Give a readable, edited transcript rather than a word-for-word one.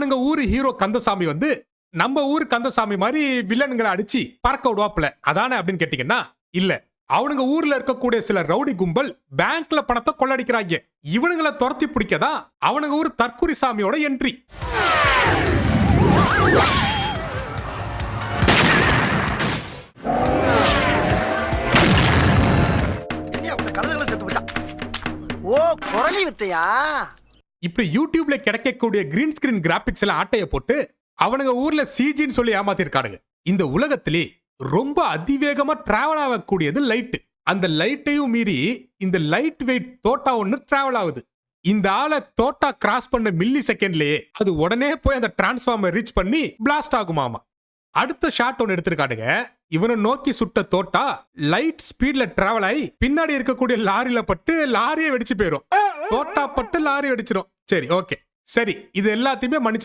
அவனுங்க ஊரு ஹீரோ கந்தசாமி வந்து நம்ம ஊரு கந்தசாமி மாதிரி வில்லன்களை அடிச்சு பறக்க விடுவாப்புல அதானே அப்படின்னு கேட்டீங்கன்னா இல்ல. அவனுங்க ஊர்ல இருக்கக்கூடிய சில ரவுடி கும்பல் பேங்க்ல பணத்தை கொள்ளடிக்கிறாங்க. இவனுங்களை துரத்தி பிடிக்கதான் அவனுங்க ஊர் தற்குறி சாமியோட என்ட்ரி. இப்படி யூடியூப்ல கிடைக்கக்கூடிய கிரீன் ஸ்கிரீன் கிராபிக்ஸ் எல்லாம் ஆட்டைய போட்டு அவனுங்க ஊர்ல சிஜின்னு சொல்லி ஏமாத்திருக்கானுங்க. இந்த உலகத்திலே ரொம்ப அதிவேகமா டிராவல் ஆகக்கூடியது லைட். அந்த லைட்டையும் மீறி இந்த லைட் வெயிட் தோட்டா ஒன்னு டிராவல் ஆகுது. இந்த ஆளை தோட்டா கிராஸ் பண்ண மில்லி செகண்ட்லயே அது உடனே போய் அந்த டிரான்ஸ்ஃபார்மர் ரீச் பண்ணி பிளாஸ்ட் ஆகுமாமா. அடுத்த ஷாட் ஒன்னு எடுத்திருக்கானுங்க. இவனை நோக்கி சுட்ட தோட்டா லைட் ஸ்பீட்ல டிராவல் ஆகி பின்னாடி இருக்கக்கூடிய லாரியில பட்டு லாரியே வெடிச்சு போயிரும். தோட்டா பட்டு லாரி வெடிச்சிரும். சரி, ஓகே, சரி, இது எல்லாத்தையுமே மன்னிச்சு